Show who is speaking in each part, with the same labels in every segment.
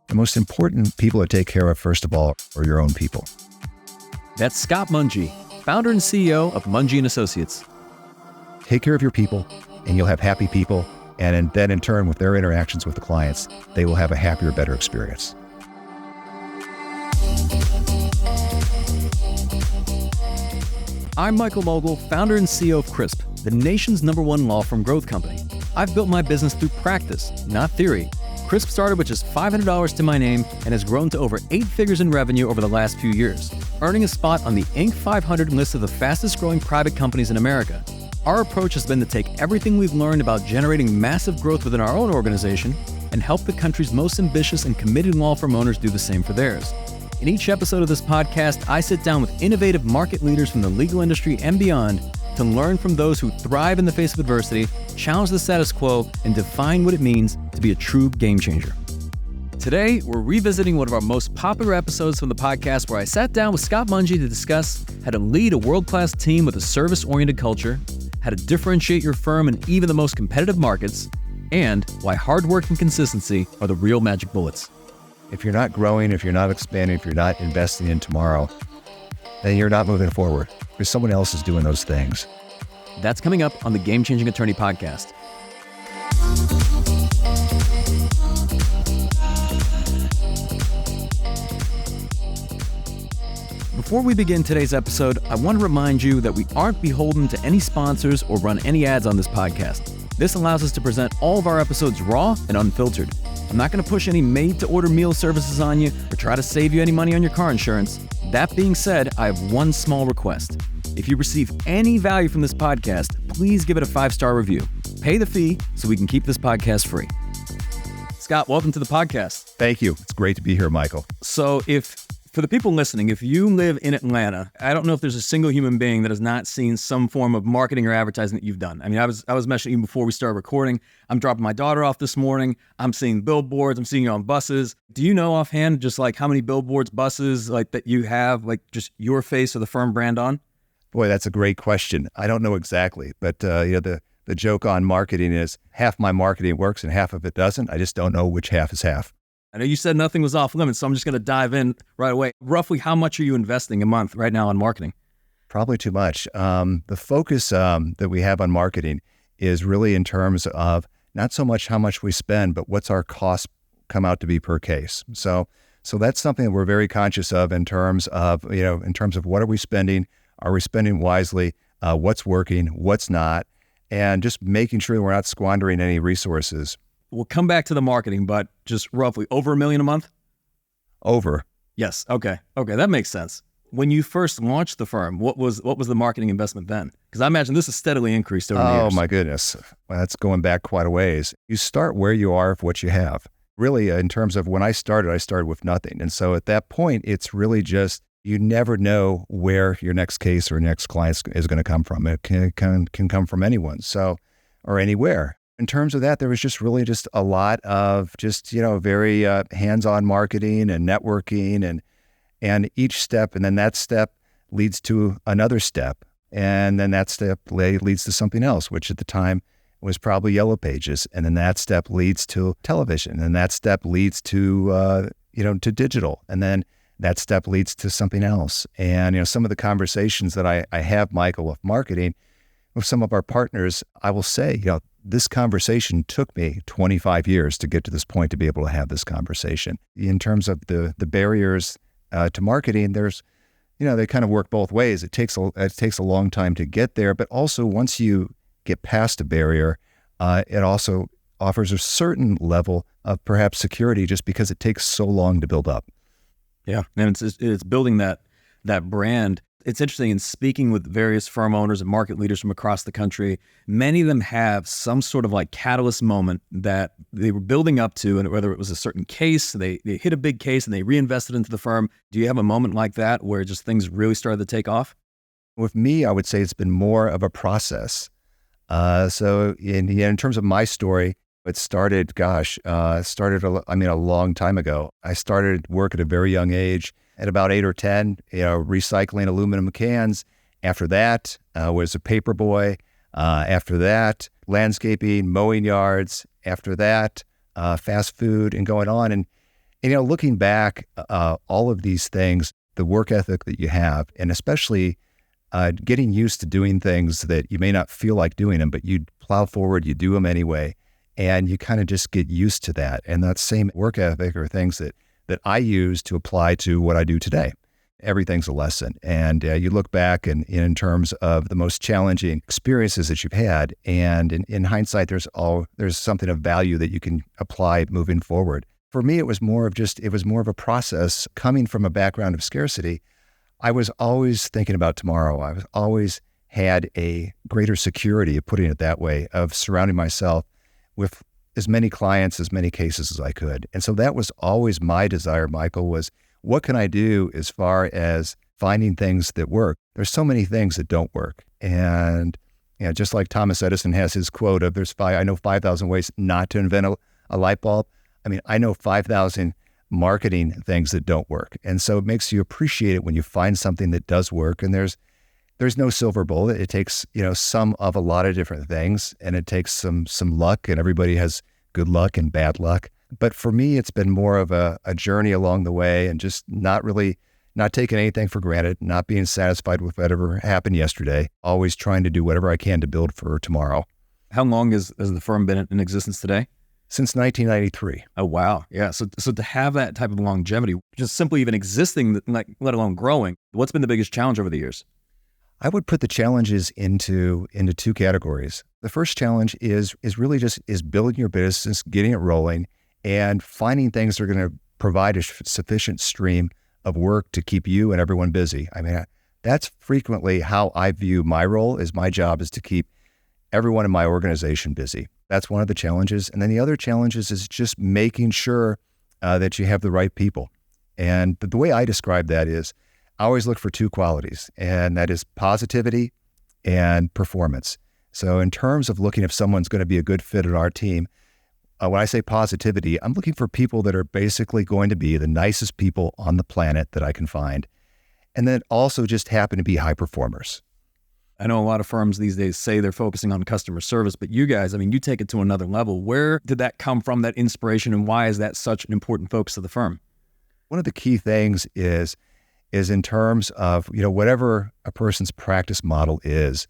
Speaker 1: the most important people to take care of, first of all, are your own people.
Speaker 2: That's Scott Monge, founder and CEO of Monge Associates.
Speaker 1: Take care of your people, and you'll have happy people. And then in turn, with their interactions with the clients, they will have a happier, better experience.
Speaker 2: I'm Michael Mogill, founder and CEO of Crisp, the nation's #1 law firm growth company. I've built my business through practice, not theory. Crisp started with just $500 to my name and has grown to over 8 figures in revenue over the last few years, earning a spot on the Inc. 500 list of the fastest growing private companies in America. Our approach has been to take everything we've learned about generating massive growth within our own organization and help the country's most ambitious and committed law firm owners do the same for theirs. In each episode of this podcast, I sit down with innovative market leaders from the legal industry and beyond to learn from those who thrive in the face of adversity, challenge the status quo, and define what it means to be a true game changer. Today, we're revisiting one of our most popular episodes from the podcast where I sat down with Scott Monge to discuss how to lead a world-class team with a service-oriented culture, how to differentiate your firm in even the most competitive markets, and why hard work and consistency are the real magic bullets.
Speaker 1: If you're not growing, if you're not expanding, if you're not investing in tomorrow, then you're not moving forward because someone else is doing those things.
Speaker 2: That's coming up on the Game Changing Attorney podcast. Before we begin today's episode, I want to remind you that we aren't beholden to any sponsors or run any ads on this podcast. This allows us to present all of our episodes raw and unfiltered. I'm not going to push any made-to-order meal services on you or try to save you any money on your car insurance. That being said, I have one small request. If you receive any value from this podcast, please give it a 5-star review. Pay the fee so we can keep this podcast free. Scott, welcome to the podcast.
Speaker 1: Thank you. It's great to be here, Michael.
Speaker 2: So for the people listening, if you live in Atlanta, I don't know if there's a single human being that has not seen some form of marketing or advertising that you've done. I mean, I was mentioning even before we started recording, I'm dropping my daughter off this morning. I'm seeing billboards. I'm seeing you on buses. Do you know offhand just like how many billboards, buses like that you have, like just your face or the firm brand on?
Speaker 1: Boy, that's a great question. I don't know exactly, but the joke on marketing is half my marketing works and half of it doesn't. I just don't know which half is half.
Speaker 2: I know you said nothing was off limits, so I'm just going to dive in right away. Roughly how much are you investing a month right now on marketing?
Speaker 1: Probably too much. The focus that we have on marketing is really in terms of not so much how much we spend, but what's our cost come out to be per case. So that's something that we're very conscious of in terms of what are we spending? Are we spending wisely? What's working? What's not? And just making sure we're not squandering any resources.
Speaker 2: We'll come back to the marketing, but just roughly over $1 million a month?
Speaker 1: Over.
Speaker 2: Yes. Okay, that makes sense. When you first launched the firm, what was the marketing investment then? Because I imagine this has steadily increased over the years.
Speaker 1: Oh my goodness. Well, that's going back quite a ways. You start where you are with what you have. Really, in terms of when I started with nothing. And so at that point, it's really just, you never know where your next case or next client is going to come from. It can come from anyone, or anywhere. In terms of that, there was just really just a lot of just, very hands-on marketing and networking and each step. And then that step leads to another step. And then that step leads to something else, which at the time was probably Yellow Pages. And then that step leads to television. And that step leads to, to digital. And then that step leads to something else. And, some of the conversations that I have, Michael, of marketing with some of our partners, I will say, this conversation took me 25 years to get to this point to be able to have this conversation. In terms of the barriers to marketing, there's, they kind of work both ways. It takes a long time to get there, but also once you get past a barrier, it also offers a certain level of perhaps security just because it takes so long to build up.
Speaker 2: Yeah, and it's building that brand. It's interesting, in speaking with various firm owners and market leaders from across the country, many of them have some sort of like catalyst moment that they were building up to, and whether it was a certain case, they hit a big case and they reinvested into the firm. Do you have a moment like that where just things really started to take off?
Speaker 1: With me, I would say it's been more of a process. So in terms of my story, it started a long time ago. I started work at a very young age. At about 8 or 10, recycling aluminum cans. After that, was a paper boy. After that, landscaping, mowing yards. After that, fast food, and going on. And, looking back, all of these things, the work ethic that you have, and especially getting used to doing things that you may not feel like doing them, but you plow forward, you do them anyway, and you kind of just get used to that. And that same work ethic are things that I use to apply to what I do today. Everything's a lesson. And you look back and in terms of the most challenging experiences that you've had, and in hindsight, there's something of value that you can apply moving forward. For me, it was more of a process coming from a background of scarcity. I was always thinking about tomorrow. I was always had a greater security, of putting it that way, of surrounding myself with as many clients, as many cases as I could. And so that was always my desire, Michael, was what can I do as far as finding things that work? There's so many things that don't work. And just like Thomas Edison has his quote of I know 5,000 ways not to invent a light bulb. I mean, I know 5,000 marketing things that don't work. And so it makes you appreciate it when you find something that does work. And there's no silver bullet. It takes, some of a lot of different things, and it takes some luck, and everybody has good luck and bad luck. But for me, it's been more of a journey along the way, and just not taking anything for granted, not being satisfied with whatever happened yesterday, always trying to do whatever I can to build for tomorrow.
Speaker 2: How long has the firm been in existence today?
Speaker 1: Since 1993.
Speaker 2: Oh, wow. Yeah. So to have that type of longevity, just simply even existing, like, let alone growing, what's been the biggest challenge over the years?
Speaker 1: I would put the challenges into two categories. The first challenge is really just building your business, getting it rolling, and finding things that are going to provide a sufficient stream of work to keep you and everyone busy. I mean, that's frequently how I view my role. Is my job is to keep everyone in my organization busy. That's one of the challenges. And then the other challenges is just making sure that you have the right people. And the way I describe that is I always look for two qualities, and that is positivity and performance. So in terms of looking if someone's going to be a good fit at our team, when I say positivity, I'm looking for people that are basically going to be the nicest people on the planet that I can find, and then also just happen to be high performers.
Speaker 2: I know a lot of firms these days say they're focusing on customer service, but you guys, I mean, you take it to another level. Where did that come from, that inspiration, and why is that such an important focus of the firm?
Speaker 1: One of the key things is in terms of, whatever a person's practice model is,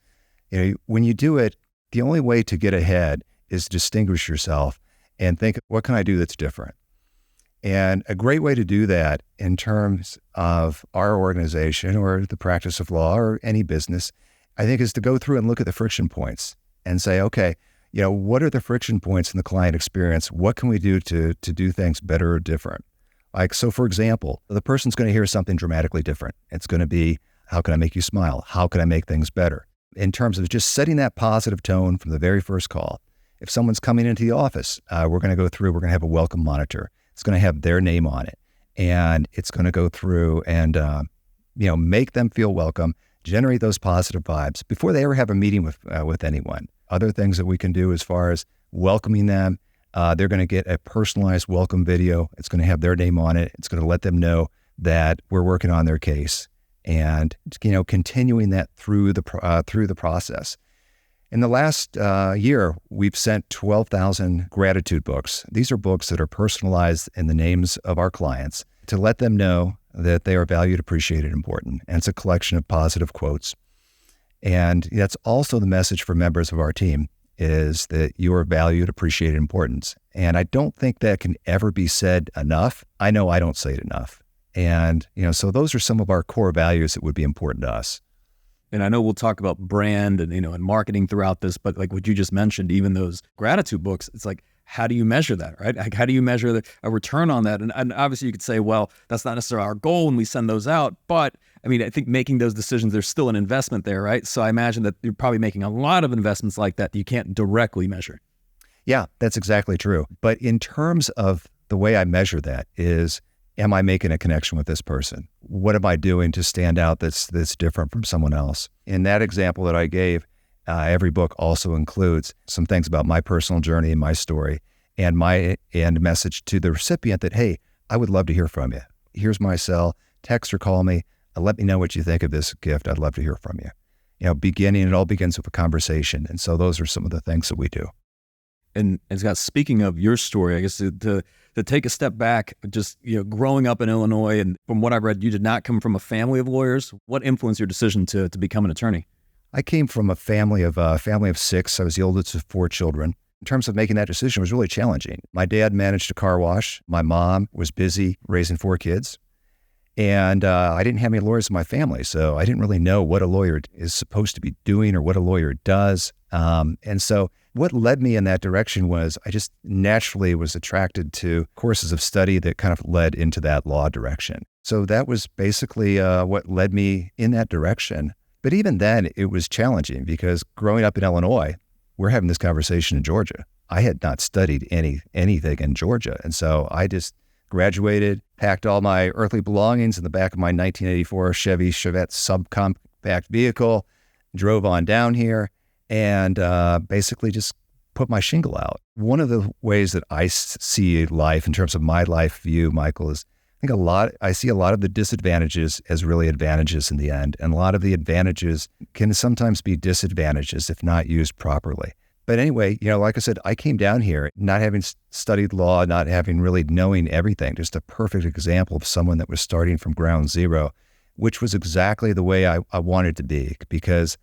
Speaker 1: when you do it, the only way to get ahead is to distinguish yourself and think, what can I do that's different? And a great way to do that in terms of our organization or the practice of law or any business, I think, is to go through and look at the friction points and say, okay, what are the friction points in the client experience? What can we do to do things better or different? Like, so for example, the person's going to hear something dramatically different. It's going to be, how can I make you smile? How can I make things better? In terms of just setting that positive tone from the very first call. If someone's coming into the office, we're going to have a welcome monitor. It's going to have their name on it. And it's going to go through and, make them feel welcome, generate those positive vibes before they ever have a meeting with anyone. Other things that we can do as far as welcoming them, they're going to get a personalized welcome video. It's going to have their name on it. It's going to let them know that we're working on their case, and continuing that through the process. In the last year, we've sent 12,000 gratitude books. These are books that are personalized in the names of our clients to let them know that they are valued, appreciated, important. And it's a collection of positive quotes. And that's also the message for members of our team, is that you are valued, appreciated, important. And I don't think that can ever be said enough. I know I don't say it enough. And, so those are some of our core values that would be important to us.
Speaker 2: And I know we'll talk about brand and, and marketing throughout this, but like what you just mentioned, even those gratitude books, it's like, how do you measure that, right? Like, how do you measure a return on that? And obviously you could say, well, that's not necessarily our goal when we send those out. But I mean, I think making those decisions, there's still an investment there, right? So I imagine that you're probably making a lot of investments like that you can't directly measure.
Speaker 1: Yeah, that's exactly true. But in terms of the way I measure that is, am I making a connection with this person? What am I doing to stand out that's different from someone else? In that example that I gave, every book also includes some things about my personal journey and my story, and message to the recipient that, hey, I would love to hear from you. Here's my cell, text or call me. Let me know what you think of this gift. I'd love to hear from you. It all begins with a conversation. And so those are some of the things that we do.
Speaker 2: And Scott, speaking of your story, I guess to take a step back, just growing up in Illinois, and from what I read, you did not come from a family of lawyers. What influenced your decision to become an attorney?
Speaker 1: I came from a family of six. I was the oldest of four children. In terms of making that decision, it was really challenging. My dad managed a car wash. My mom was busy raising four kids. And I didn't have any lawyers in my family, so I didn't really know what a lawyer is supposed to be doing or what a lawyer does. And so what led me in that direction was I just naturally was attracted to courses of study that kind of led into that law direction. So that was basically what led me in that direction. But even then, it was challenging because growing up in Illinois, we're having this conversation in Georgia. I had not studied anything in Georgia. And so I just graduated, packed all my earthly belongings in the back of my 1984 Chevy Chevette subcompact vehicle, drove on down here, and basically just put my shingle out. One of the ways that I see life in terms of my life view, Michael, is I see a lot of the disadvantages as really advantages in the end. And a lot of the advantages can sometimes be disadvantages if not used properly. But anyway, like I said, I came down here not having studied law, not having really knowing everything, just a perfect example of someone that was starting from ground zero, which was exactly the way I wanted to be, because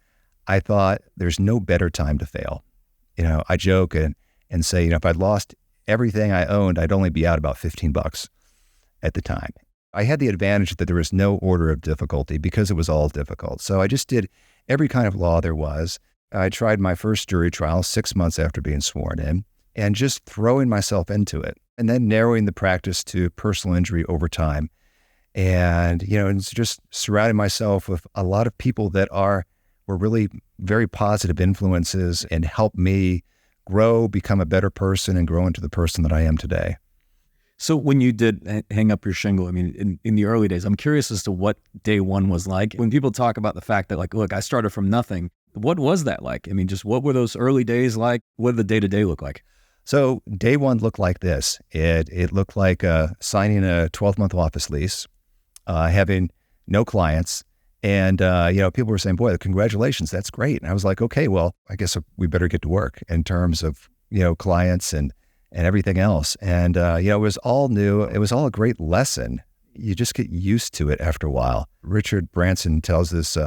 Speaker 1: I thought there's no better time to fail. I joke and say, if I'd lost everything I owned, I'd only be out about $15 at the time. I had the advantage that there was no order of difficulty because it was all difficult. So I just did every kind of law there was. I tried my first jury trial 6 months after being sworn in, and just throwing myself into it, and then narrowing the practice to personal injury over time. And, and just surrounding myself with a lot of people that were really very positive influences and helped me grow, become a better person, and grow into the person that I am today.
Speaker 2: So when you did hang up your shingle, I mean, in the early days, I'm curious as to what day one was like. When people talk about the fact that, look, I started from nothing, what was that like? I mean, just what were those early days like? What did the day-to-day look like?
Speaker 1: So day one looked like this. It looked like signing a 12-month office lease, having no clients. And, people were saying, boy, congratulations, that's great. And I was like, okay, well, I guess we better get to work in terms of, clients and everything else. And, it was all new. It was all a great lesson. You just get used to it after a while. Richard Branson tells this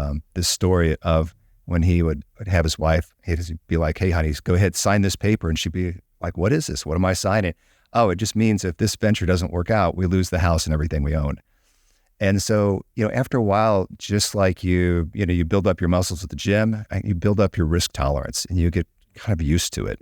Speaker 1: story of when he would have his wife, he'd be like, hey, honey, go ahead, sign this paper. And she'd be like, what is this? What am I signing? Oh, it just means if this venture doesn't work out, we lose the house and everything we own. And so, after a while, just like you build up your muscles at the gym, you build up your risk tolerance and you get kind of used to it.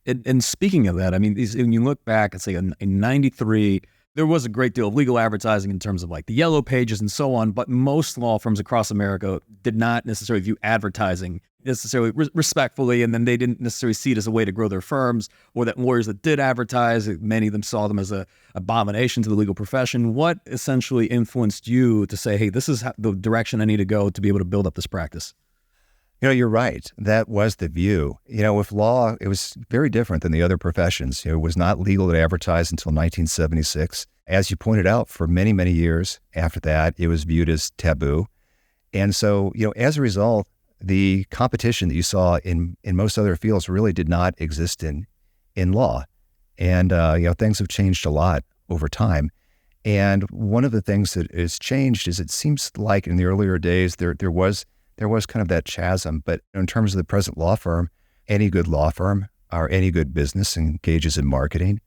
Speaker 2: And speaking of that, I mean, when you look back and say in 93, there was a great deal of legal advertising in terms of the yellow pages and so on, but most law firms across America did not necessarily view advertising necessarily respectfully, and then they didn't necessarily see it as a way to grow their firms, or that lawyers that did advertise, many of them saw them as an abomination to the legal profession. What essentially influenced you to say, hey, this is the direction I need to go to be able to build up this practice?
Speaker 1: You're right. That was the view. With law, it was very different than the other professions. It was not legal to advertise until 1976. As you pointed out, for many, many years after that, it was viewed as taboo. And so, as a result, the competition that you saw in most other fields really did not exist in law. And, things have changed a lot over time. And one of the things that has changed is it seems like in the earlier days, there was kind of that chasm. But in terms of the present law firm, any good law firm or any good business engages in marketing.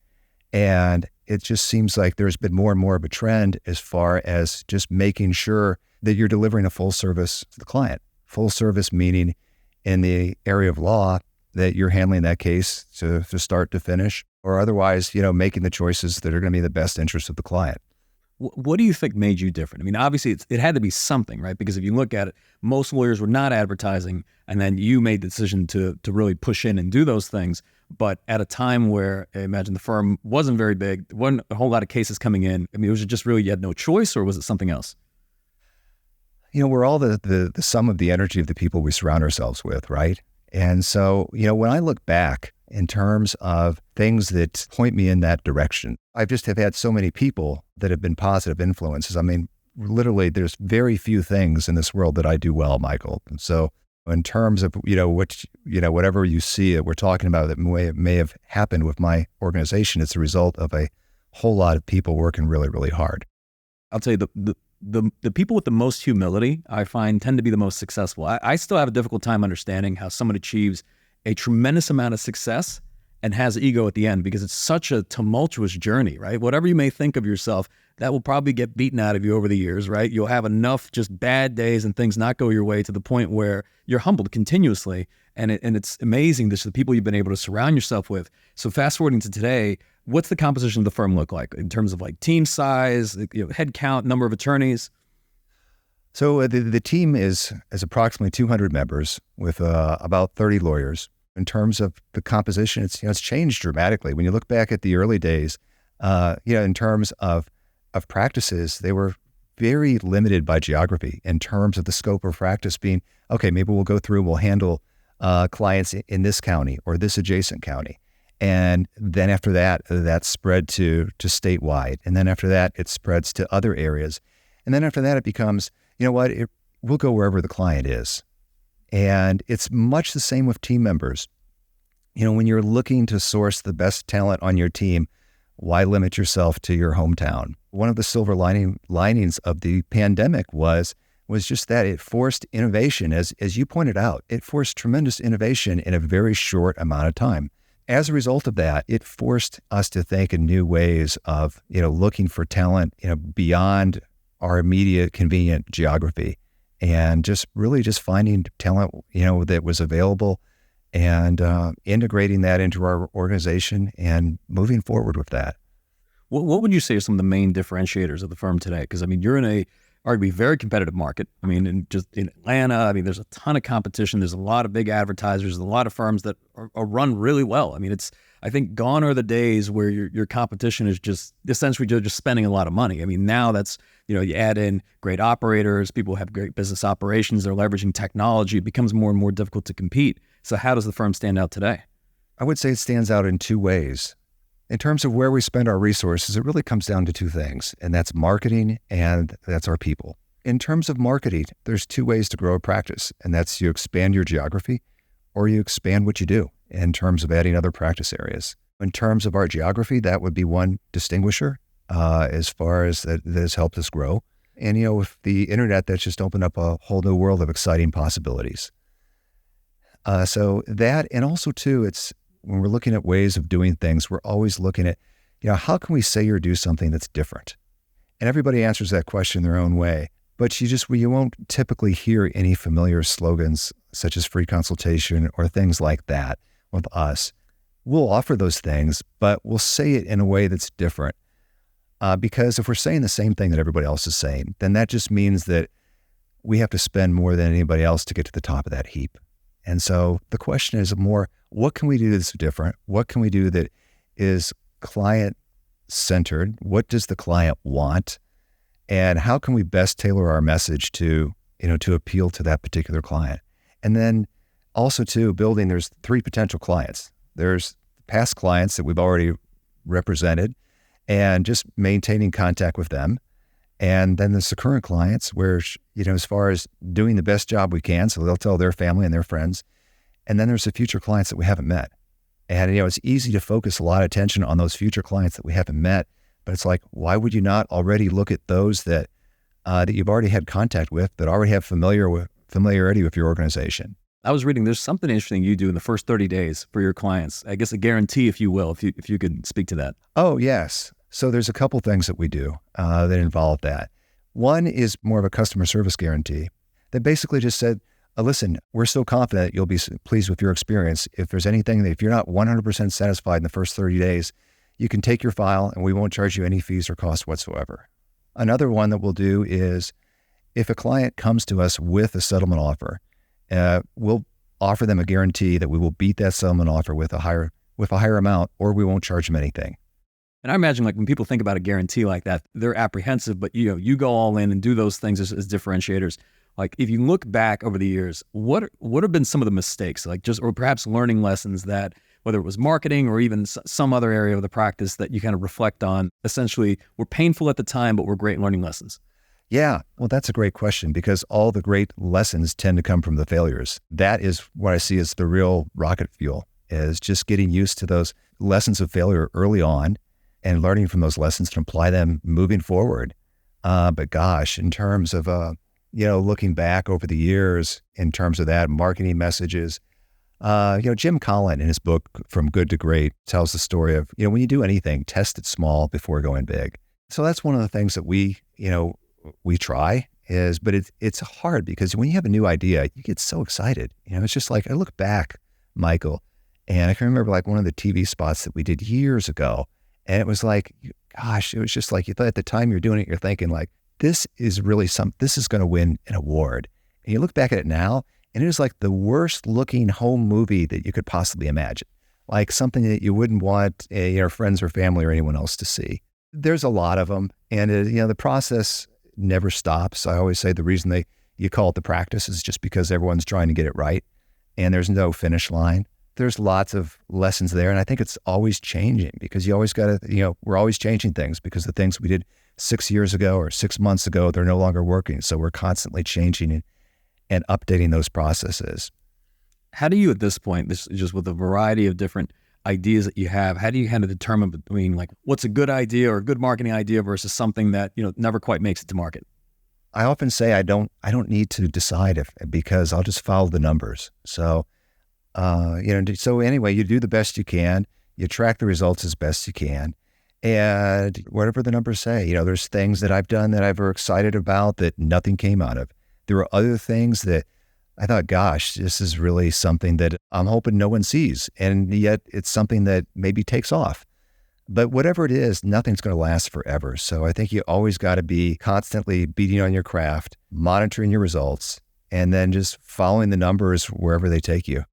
Speaker 1: And it just seems like there's been more and more of a trend as far as just making sure that you're delivering a full service to the client. Full service meaning in the area of law that you're handling that case to start to finish, or otherwise, making the choices that are going to be in the best interest of the client.
Speaker 2: What do you think made you different? I mean, obviously it had to be something, right? Because if you look at it, most lawyers were not advertising, and then you made the decision to really push in and do those things. But at a time where I imagine the firm wasn't very big, there wasn't a whole lot of cases coming in. I mean, was it just really you had no choice, or was it something else?
Speaker 1: We're all the sum of the energy of the people we surround ourselves with, right? And so, when I look back in terms of things that point me in that direction, I just have had so many people that have been positive influences. I mean, literally, there's very few things in this world that I do well, Michael. And so In terms of, whatever you see that we're talking about that may have happened with my organization, it's a result of a whole lot of people working really, really hard.
Speaker 2: I'll tell you, the people with the most humility, I find, tend to be the most successful. I still have a difficult time understanding how someone achieves a tremendous amount of success and has ego at the end, because it's such a tumultuous journey, right? Whatever you may think of yourself, that will probably get beaten out of you over the years, right? You'll have enough just bad days and things not go your way to the point where you're humbled continuously. And it's amazing the people you've been able to surround yourself with. So fast forwarding to today, what's the composition of the firm look like in terms of like team size, head count, number of attorneys?
Speaker 1: So the team is approximately 200 members with about 30 lawyers. In terms of the composition, it's changed dramatically. When you look back at the early days, in terms of practices, they were very limited by geography in terms of the scope of practice being, okay, maybe we'll go through and we'll handle clients in this county or this adjacent county. And then after that spread to statewide. And then after that, it spreads to other areas. And then after that, it becomes, we'll go wherever the client is. And it's much the same with team members. When you're looking to source the best talent on your team, why limit yourself to your hometown? One of the silver linings of the pandemic was just that it forced innovation. As you pointed out, it forced tremendous innovation in a very short amount of time. As a result of that, it forced us to think in new ways of, looking for talent, beyond our immediate convenient geography, and just finding talent, that was available and integrating that into our organization and moving forward with that.
Speaker 2: What would you say are some of the main differentiators of the firm today? Because, you're in a arguably very competitive market. In Atlanta, there's a ton of competition. There's a lot of big advertisers, a lot of firms that are run really well. I think gone are the days where your competition is just essentially just spending a lot of money. Now that's, you add in great operators, people who have great business operations, they're leveraging technology. It becomes more and more difficult to compete. So how does the firm stand out today?
Speaker 1: I would say it stands out in two ways. In terms of where we spend our resources, it really comes down to two things, and that's marketing and that's our people. In terms of marketing, there's two ways to grow a practice, and that's you expand your geography or you expand what you do in terms of adding other practice areas. In terms of our geography, that would be one distinguisher as far as that has helped us grow. And, with the internet, that's just opened up a whole new world of exciting possibilities. So that, and also too, it's when we're looking at ways of doing things, we're always looking at, how can we say or do something that's different? And everybody answers that question their own way, but you won't typically hear any familiar slogans such as free consultation or things like that with us. We'll offer those things, but we'll say it in a way that's different. Because if we're saying the same thing that everybody else is saying, then that just means that we have to spend more than anybody else to get to the top of that heap. And so the question is more, what can we do that's different? What can we do that is client-centered? What does the client want? And how can we best tailor our message to appeal to that particular client? And then also too, building, there's three potential clients. There's past clients that we've already represented and just maintaining contact with them. And then there's the current clients where, as far as doing the best job we can, so they'll tell their family and their friends. And then there's the future clients that we haven't met. And, it's easy to focus a lot of attention on those future clients that we haven't met, but it's like, why would you not already look at those that you've already had contact with, that already have familiarity with your organization?
Speaker 2: I was reading, there's something interesting you do in the first 30 days for your clients. I guess a guarantee, if you will, if you could speak to that.
Speaker 1: Oh, yes. So there's a couple things that we do that involve that. One is more of a customer service guarantee that basically just said, listen, we're so confident you'll be pleased with your experience. If there's anything that if you're not 100% satisfied in the first 30 days, you can take your file and we won't charge you any fees or costs whatsoever. Another one that we'll do is if a client comes to us with a settlement offer, we'll offer them a guarantee that we will beat that settlement offer with a higher amount, or we won't charge them anything.
Speaker 2: And I imagine when people think about a guarantee like that, they're apprehensive, but you go all in and do those things as differentiators. If you look back over the years, what have been some of the mistakes, or perhaps learning lessons that, whether it was marketing or even some other area of the practice that you kind of reflect on, essentially were painful at the time, but were great learning lessons?
Speaker 1: Yeah, well, that's a great question because all the great lessons tend to come from the failures. That is what I see as the real rocket fuel, is just getting used to those lessons of failure early on and learning from those lessons to apply them moving forward. But gosh, in terms of, looking back over the years, in terms of that, marketing messages, Jim Collin in his book, From Good to Great, tells the story of, when you do anything, test it small before going big. So that's one of the things that we try but it's hard because when you have a new idea, you get so excited. It's just like, I look back, Michael, and I can remember like one of the TV spots that we did years ago. And it was like, gosh, it was just like, you thought at the time you're doing it, you're thinking like, this is going to win an award. And you look back at it now, and it is like the worst looking home movie that you could possibly imagine. Like something that you wouldn't want your friends or family or anyone else to see. There's a lot of them. And the process never stops. I always say the reason you call it the practice is just because everyone's trying to get it right. And there's no finish line. There's lots of lessons there. And I think it's always changing because you always got to, we're always changing things because the things we did 6 years ago or 6 months ago, they're no longer working. So we're constantly changing and updating those processes.
Speaker 2: How do you, at this point, just with a variety of different ideas that you have, how do you kind of determine between like what's a good idea or a good marketing idea versus something that, never quite makes it to market?
Speaker 1: I often say I don't need to decide because I'll just follow the numbers. So, so anyway, you do the best you can, you track the results as best you can. And whatever the numbers say, there's things that I've done that I've been excited about that nothing came out of. There are other things that I thought, gosh, this is really something that I'm hoping no one sees. And yet it's something that maybe takes off. But whatever it is, nothing's going to last forever. So I think you always got to be constantly beating on your craft, monitoring your results, and then just following the numbers wherever they take you.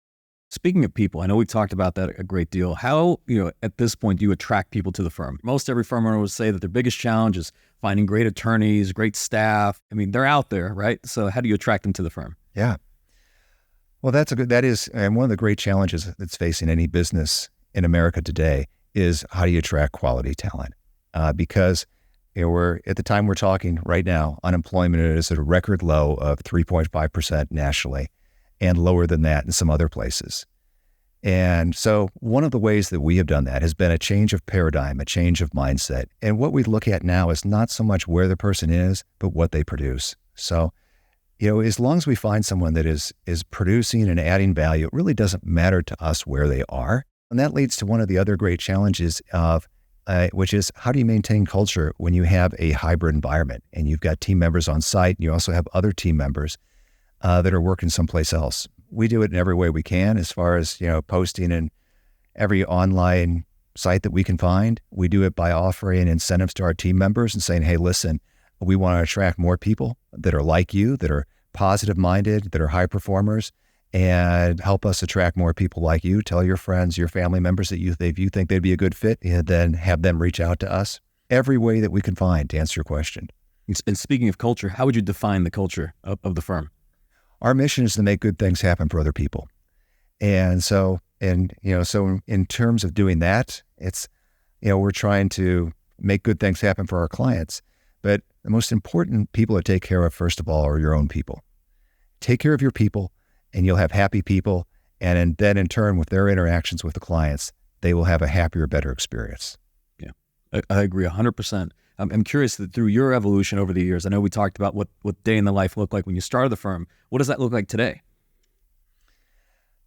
Speaker 2: Speaking of people, I know we talked about that a great deal. How, at this point, do you attract people to the firm? Most every firm owner would say that their biggest challenge is finding great attorneys, great staff. I mean, they're out there, right? So how do you attract them to the firm?
Speaker 1: Yeah. Well, that is one of the great challenges that's facing any business in America today is how do you attract quality talent? Because we're at the time we're talking right now, unemployment is at a record low of 3.5% nationally and lower than that in some other places. And so one of the ways that we have done that has been a change of paradigm, a change of mindset. And what we look at now is not so much where the person is, but what they produce. So, as long as we find someone that is producing and adding value, it really doesn't matter to us where they are. And that leads to one of the other great challenges which is how do you maintain culture when you have a hybrid environment and you've got team members on site and you also have other team members that are working someplace else. We do it in every way we can as far as, posting in every online site that we can find. We do it by offering incentives to our team members and saying, hey, listen, we want to attract more people that are like you, that are positive minded, that are high performers, and help us attract more people like you. Tell your friends, your family members that if you think they'd be a good fit, and then have them reach out to us. Every way that we can find to answer your question.
Speaker 2: And speaking of culture, how would you define the culture of the firm?
Speaker 1: Our mission is to make good things happen for other people. And so in terms of doing that, it's, we're trying to make good things happen for our clients. But the most important people to take care of, first of all, are your own people. Take care of your people and you'll have happy people. And then in turn, with their interactions with the clients, they will have a happier, better experience.
Speaker 2: Yeah, I agree 100%. I'm curious that through your evolution over the years, I know we talked about what day in the life looked like when you started the firm. What does that look like today?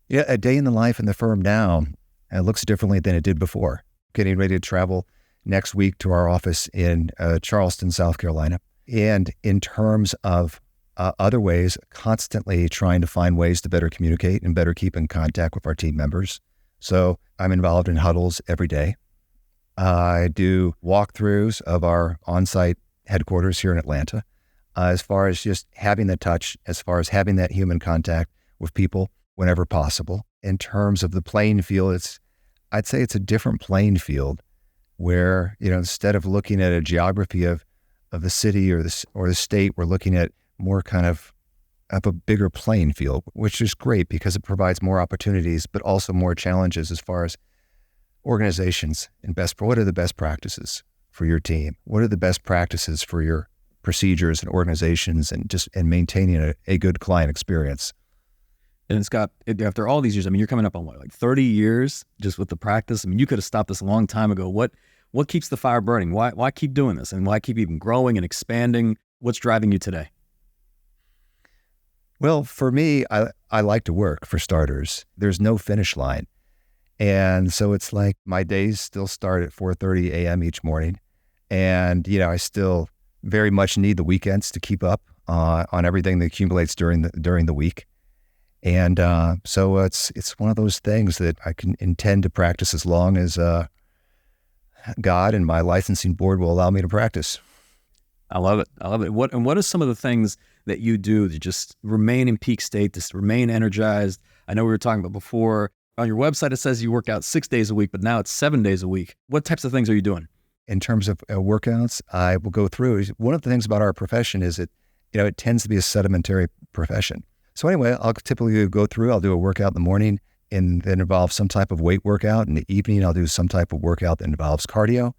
Speaker 1: Yeah, a day in the life in the firm now looks differently than it did before. Getting ready to travel next week to our office in Charleston, South Carolina. And in terms of other ways, constantly trying to find ways to better communicate and better keep in contact with our team members. So I'm involved in huddles every day. I do walkthroughs of our on-site headquarters here in Atlanta, as far as just having the touch, as far as having that human contact with people whenever possible. In terms of the playing field, I'd say it's a different playing field where, instead of looking at a geography of the city or the state, we're looking at more kind of a bigger playing field, which is great because it provides more opportunities, but also more challenges as far as organizations and what are the best practices for your team? What are the best practices for your procedures and organizations and maintaining a good client experience.
Speaker 2: And Scott, after all these years, I mean, you're coming up on what, like 30 years just with the practice? I mean, you could have stopped this a long time ago. What keeps the fire burning? Why keep doing this? And why keep even growing and expanding? What's driving you today?
Speaker 1: Well, for me, I like to work, for starters. There's no finish line. And so it's like my days still start at 4:30 a.m. each morning. And, I still very much need the weekends to keep up on everything that accumulates during the week. And so it's one of those things that I can intend to practice as long as God and my licensing board will allow me to practice.
Speaker 2: I love it. What are some of the things that you do to just remain in peak state, to remain energized? I know we were talking about before, on your website, it says you work out 6 days a week, but now it's 7 days a week. What types of things are you doing?
Speaker 1: In terms of workouts, I will go through. One of the things about our profession is it tends to be a sedimentary profession. So anyway, I'll typically go through, I'll do a workout in the morning and that involves some type of weight workout. In the evening, I'll do some type of workout that involves cardio.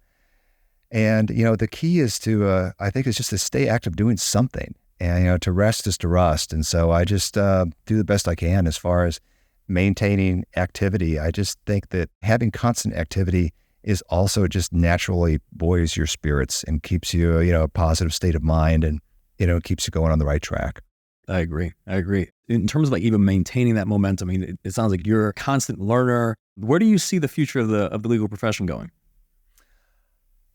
Speaker 1: And, the key is to, I think, is just to stay active doing something. And, to rest is to rust. And so I just do the best I can as far as maintaining activity. I just think that having constant activity is also just naturally buoys your spirits and keeps you, a positive state of mind and, keeps you going on the right track.
Speaker 2: I agree. In terms of like even maintaining that momentum, I mean, it sounds like you're a constant learner. Where do you see the future of the legal profession going?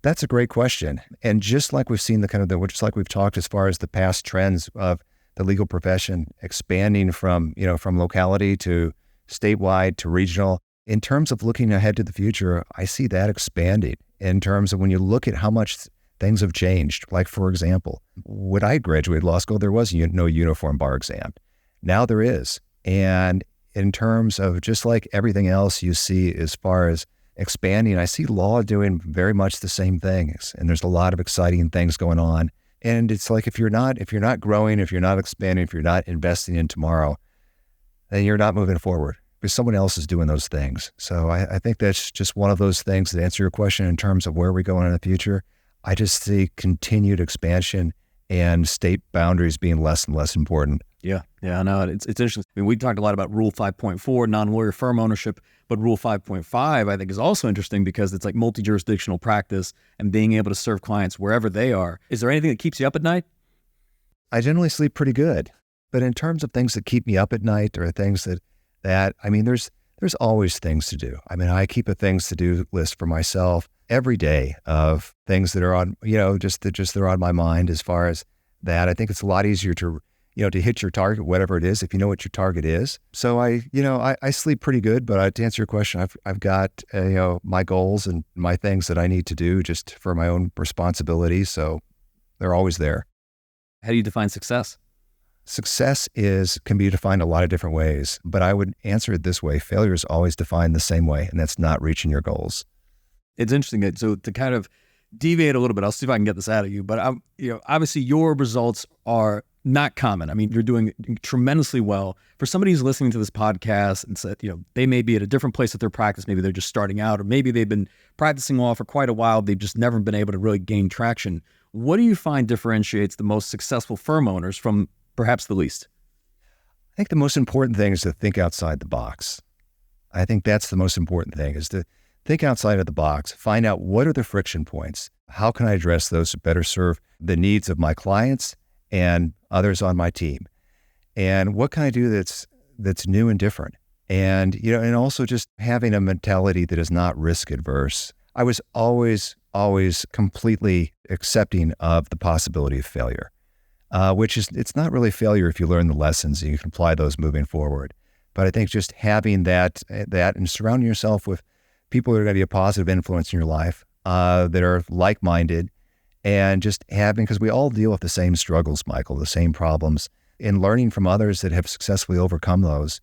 Speaker 1: That's a great question. And just like we've seen just like we've talked as far as the past trends of the legal profession expanding from locality to statewide to regional, in terms of looking ahead to the future, I see that expanding in terms of when you look at how much things have changed. Like, for example, when I graduated law school, there was no uniform bar exam. Now there is. And in terms of just like everything else you see as far as expanding, I see law doing very much the same things. And there's a lot of exciting things going on. And it's like, if you're not growing, if you're not expanding, if you're not investing in tomorrow, then you're not moving forward because someone else is doing those things. So I think that's just one of those things that answer your question in terms of where we're going in the future. I just see continued expansion and state boundaries being less and less important.
Speaker 2: Yeah, I know. It's interesting. I mean, we talked a lot about Rule 5.4, non-lawyer firm ownership, but Rule 5.5, I think, is also interesting because it's like multi-jurisdictional practice and being able to serve clients wherever they are. Is there anything that keeps you up at night?
Speaker 1: I generally sleep pretty good. But in terms of things that keep me up at night or things that I mean, there's always things to do. I mean, I keep a things to do list for myself every day of things that are on, just they're on my mind as far as that. I think it's a lot easier to hit your target, whatever it is, if you know what your target is. So I sleep pretty good, but to answer your question, I've got, my goals and my things that I need to do just for my own responsibility. So they're always there.
Speaker 2: How do you define success?
Speaker 1: Success can be defined a lot of different ways, but I would answer it this way. Failure is always defined the same way, and that's not reaching your goals.
Speaker 2: It's interesting. So to kind of deviate a little bit, I'll see if I can get this out of you, but obviously your results are not common. I mean, you're doing tremendously well. For somebody who's listening to this podcast and said, they may be at a different place with their practice. Maybe they're just starting out, or maybe they've been practicing law for quite a while. They've just never been able to really gain traction. What do you find differentiates the most successful firm owners from perhaps the least?
Speaker 1: I think the most important thing is to think outside the box. I think that's the most important thing, is to think outside of the box, find out what are the friction points. How can I address those to better serve the needs of my clients and others on my team? And what can I do that's new and different? And, and also just having a mentality that is not risk adverse. I was always completely accepting of the possibility of failure. It's not really failure if you learn the lessons and you can apply those moving forward. But I think just having that and surrounding yourself with people that are going to be a positive influence in your life, that are like-minded, and just because we all deal with the same struggles, Michael, the same problems, and learning from others that have successfully overcome those.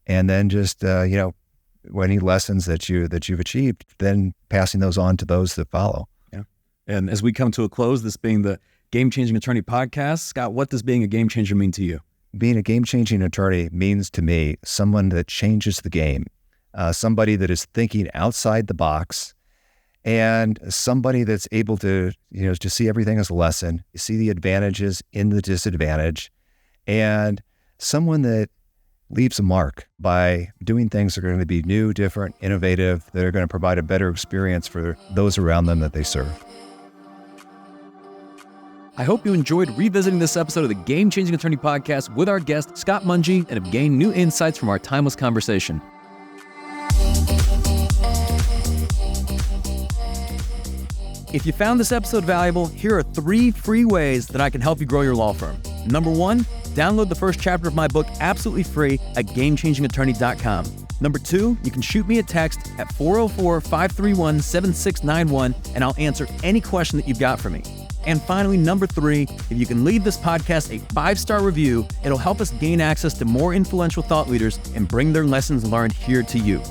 Speaker 1: And then just, any lessons that you've achieved, then passing those on to those that follow.
Speaker 2: Yeah. And as we come to a close, this being the Game Changing Attorney podcast, Scott, what does being a game changer mean to you?
Speaker 1: Being a game-changing attorney means to me someone that changes the game, somebody that is thinking outside the box and somebody that's able to, to see everything as a lesson, see the advantages in the disadvantage, and someone that leaves a mark by doing things that are going to be new, different, innovative, that are going to provide a better experience for those around them that they serve.
Speaker 2: I hope you enjoyed revisiting this episode of the Game Changing Attorney Podcast with our guest, Scott Monge, and have gained new insights from our timeless conversation. If you found this episode valuable, here are 3 free ways that I can help you grow your law firm. Number 1, download the first chapter of my book absolutely free at GameChangingAttorney.com. Number 2, you can shoot me a text at 404-531-7691 and I'll answer any question that you've got for me. And finally, number 3, if you can leave this podcast a 5-star review, it'll help us gain access to more influential thought leaders and bring their lessons learned here to you.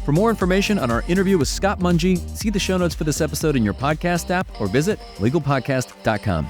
Speaker 2: For more information on our interview with Scott Monge, see the show notes for this episode in your podcast app or visit legalpodcast.com.